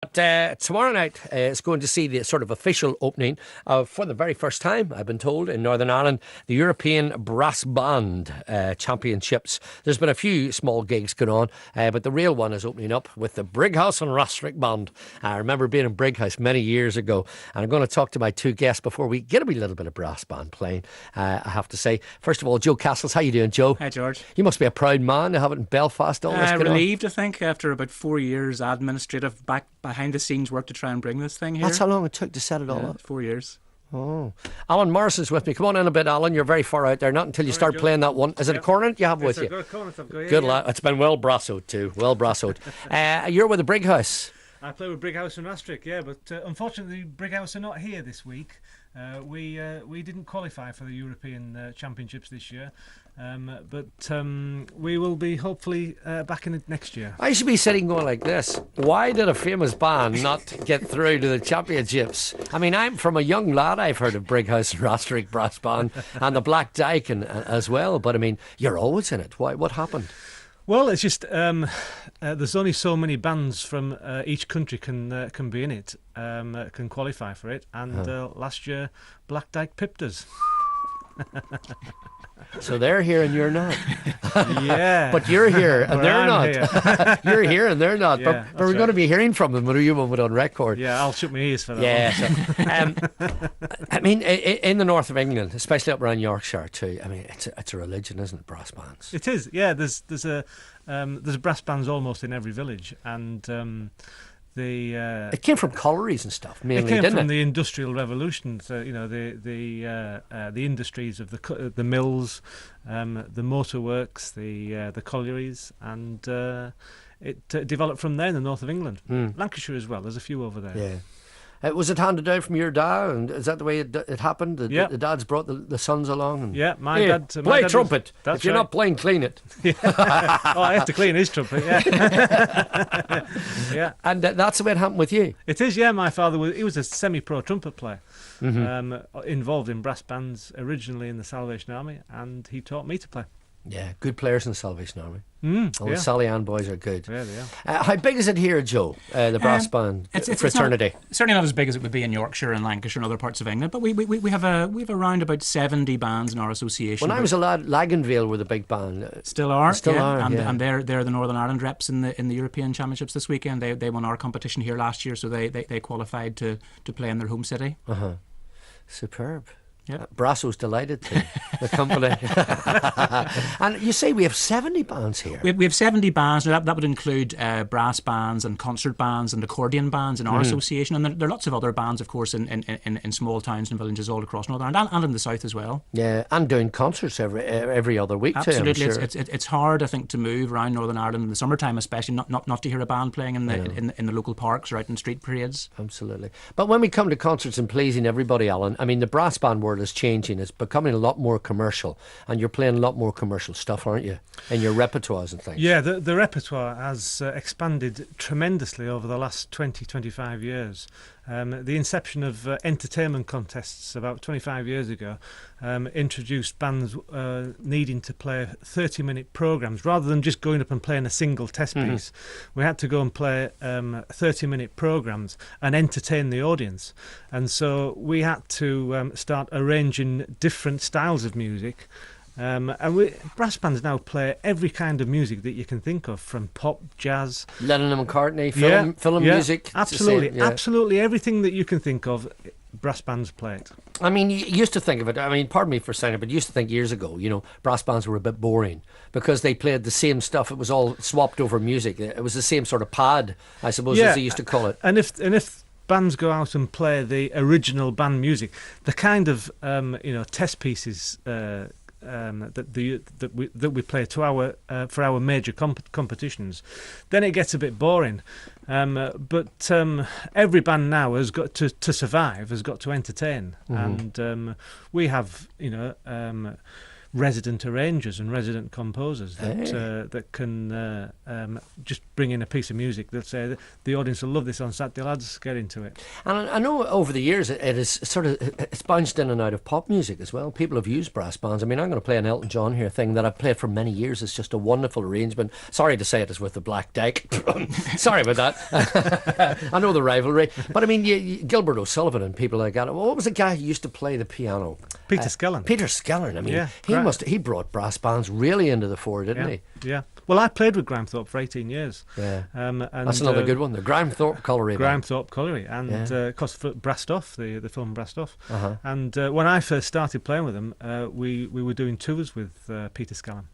But tomorrow night is going to see the sort of official opening of, for the very first time, I've been told, in Northern Ireland, the European Brass Band Championships. There's been a few small gigs going on, but the real one is opening up with the Brighouse and Rastrick Band. I remember being in Brighouse many years ago, and I'm going to talk to my two guests before we get a wee little bit of brass band playing, I have to say. First of all, Joe Cassells, how you doing, Joe? Hi, George. You must be a proud man to have it in Belfast. All this Relieved, I think, after about 4 years administrative behind the scenes work to try and bring this thing here. That's how long it took to set it all up. 4 years. Oh, Alan Morrison's with me. Come on in a bit, Alan. You're very far out there. Not until you start playing that one. Is it a cornet you have with you? Got a cornet I've got, Good lad. It's been well brassoed too. Well brassoed. You're with the Brighouse. I play with Brighouse and Rastrick, but unfortunately Brighouse are not here this week. We didn't qualify for the European Championships this year, but we will be hopefully back in it next year. I should be sitting going like this. Why did a famous band not get through to the championships? I mean, I'm from a young lad. I've heard of Brighouse and Rastrick Brass Band and the Black Dyke as well. But I mean, you're always in it. Why? What happened? Well, it's just there's only so many bands from each country can be in it, can qualify for it, and last year Black Dyke pipped us. So they're here and you're not. Yeah. But you're here and they're not. You're here and they're not. Yeah, but we're going to be hearing from them when you move it on record. Yeah, I'll shut my ears for that. Yeah. I mean, in the north of England, especially up around Yorkshire too, I mean, it's a religion, isn't it, brass bands? It is, yeah. There's brass bands almost in every village, and it came from collieries and stuff mainly, it came didn't from it? the Industrial Revolution. So the industries of the mills, the motorworks, the collieries, and it developed from there in the north of England. Lancashire as well. There's a few over there. Yeah. Was it handed down from your dad, and is that the way it happened? The dads brought the sons along? And, yeah, my dad... Play trumpet. If you're not playing, clean it. Oh, I have to clean his trumpet, yeah. Yeah. And that's the way it happened with you? It is, yeah. My father was a semi-pro trumpet player, involved in brass bands originally in the Salvation Army, and he taught me to play. Yeah, good players in the Salvation Army. The Sally Ann boys are good. Yeah, they are. How big is it here, Joe, the brass band fraternity? It's certainly not as big as it would be in Yorkshire and Lancashire and other parts of England, but we have around about 70 bands in our association. When I was a lad, Laganvale were the big band. Still are. Yeah. And they're the Northern Ireland reps in the European Championships this weekend. They won our competition here last year, so they qualified to play in their home city. Superb. Yep. Brasso's delighted to the company. And you say we have 70 bands here. We have 70 bands. Now that would include brass bands and concert bands and accordion bands in our association. And there are lots of other bands, of course, in small towns and villages all across Northern Ireland and in the south as well. Yeah, and doing concerts every other week too. Absolutely. I'm sure. It's hard, I think, to move around Northern Ireland in the summertime, especially not to hear a band playing in the local parks or out in street parades. Absolutely. But when we come to concerts and pleasing everybody, Alan, I mean, the brass band world is changing. It's becoming a lot more commercial, and you're playing a lot more commercial stuff, aren't you, in your repertoires and things? Yeah, the repertoire has expanded tremendously over the last 20-25 years. The inception of entertainment contests about 25 years ago introduced bands needing to play 30-minute programmes rather than just going up and playing a single test piece. We had to go and play 30-minute programmes and entertain the audience, and so we had to start arranging different styles of music. And brass bands now play every kind of music that you can think of, from pop, jazz, Lennon and McCartney, film music. Absolutely everything that you can think of, brass bands play it. I mean, you used to think of it, I mean, pardon me for saying it, but you used to think years ago, brass bands were a bit boring because they played the same stuff. It was all swapped over music. It was the same sort of pad, I suppose, as they used to call it. And if bands go out and play the original band music, the kind of test pieces that we play to our for our major competitions, then it gets a bit boring. But every band now has got to survive, has got to entertain, and we have resident arrangers and resident composers that can just bring in a piece of music that say the audience will love this on Saturday, lads, get into it. And I know over the years it is sort of, it's bounced in and out of pop music as well. People have used brass bands. I mean, I'm going to play an Elton John here thing that I've played for many years. It's just a wonderful arrangement. Sorry to say it is with the Black Dyke. Sorry about that. I know the rivalry. But I mean, Gilbert O'Sullivan and people like that. What was the guy who used to play the piano? Peter Skellern. Peter Skellern. I mean, he brought brass bands really into the fore, didn't he? Yeah. Well, I played with Graham Thorpe for 18 years. Yeah. And that's another good one, the Graham Thorpe Colliery. Graham Thorpe Colliery. And, of course, Brastoff, the film Brastoff. And when I first started playing with them, we were doing tours with Peter Skellern.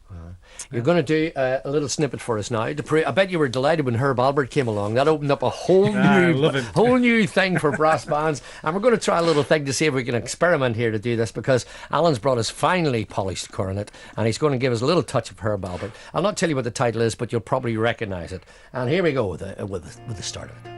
You're going to do a little snippet for us now. I bet you were delighted when Herb Albert came along. That opened up a whole new thing for brass bands. And we're going to try a little thing to see if we can experiment here to do this, because Alan's brought us finely polished cornet, and he's going to give us a little touch of Herb Albert. I'll not tell you what the title is, but you'll probably recognise it. And here we go with the start of it.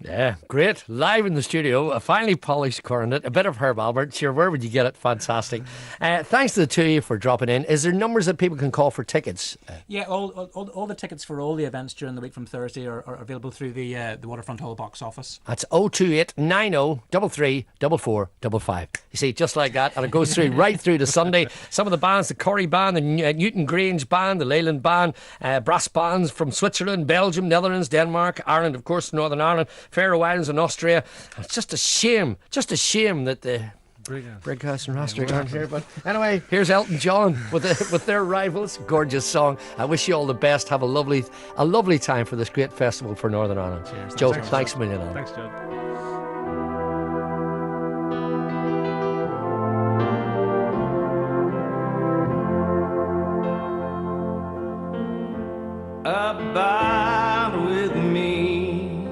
Yeah, great. Live in the studio, a finely polished cornet, a bit of Herb Albert. Sure, where would you get it? Fantastic. Thanks to the two of you for dropping in. Is there numbers that people can call for tickets? Yeah, all the tickets for all the events during the week from Thursday are available through the Waterfront Hall box office. That's 028 90 33 4455. You see, just like that, and it goes through right through to Sunday. Some of the bands, the Corrie Band, the Newton Grange Band, the Leyland Band, brass bands from Switzerland, Belgium, Netherlands, Denmark, Ireland, of course, Northern Ireland, Faroe Islands and Austria. It's just a shame that the Brighouse and Rostrick aren't here. But anyway, here's Elton John with their rivals. Gorgeous song. I wish you all the best. Have a lovely time for this great festival for Northern Ireland. Cheers. Joe, thanks a million. Alan. Thanks, Joe. Abide with me,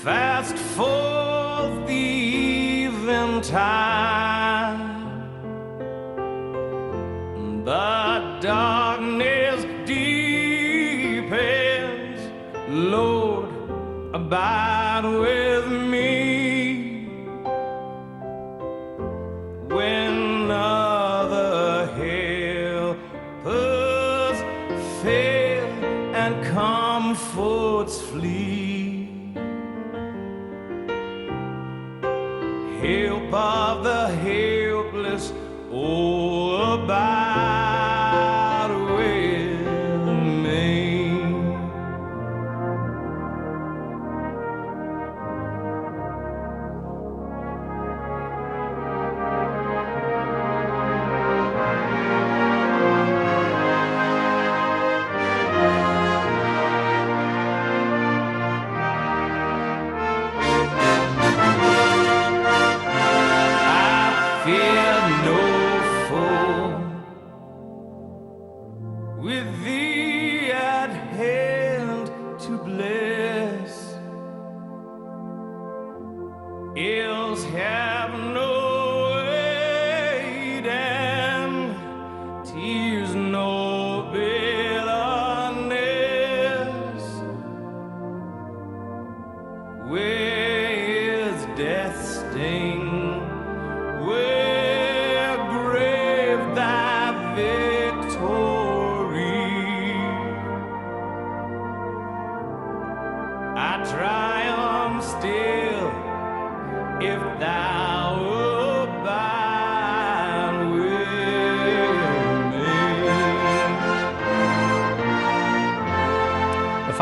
fast forth the eventide, the darkness deepens, Lord, abide with me, when other helpers fail and comforts flee. Help of the helpless, oh, abide with me.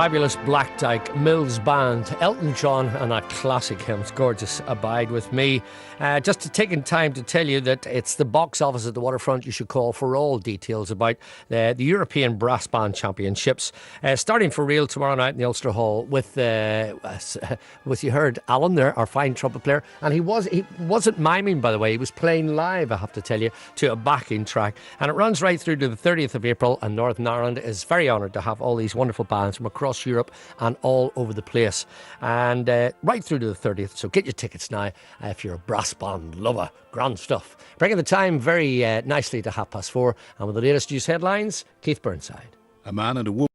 fabulous Black Dyke Mills Band, Elton John, and that classic hymn. It's gorgeous. Abide with me. Just taking time to tell you that it's the box office at the Waterfront you should call for all details about the European Brass Band Championships, starting for real tomorrow night in the Ulster Hall with you heard Alan there, our fine trumpet player, and he wasn't miming, by the way. He was playing live, I have to tell you, to a backing track, and it runs right through to the 30th of April. And Northern Ireland is very honoured to have all these wonderful bands from across Europe and all over the place, and right through to the 30th. So get your tickets now if you're a brass band lover. Grand stuff. Bringing the time very nicely to 4:30, and with the latest news headlines, Keith Burnside. A man and a woman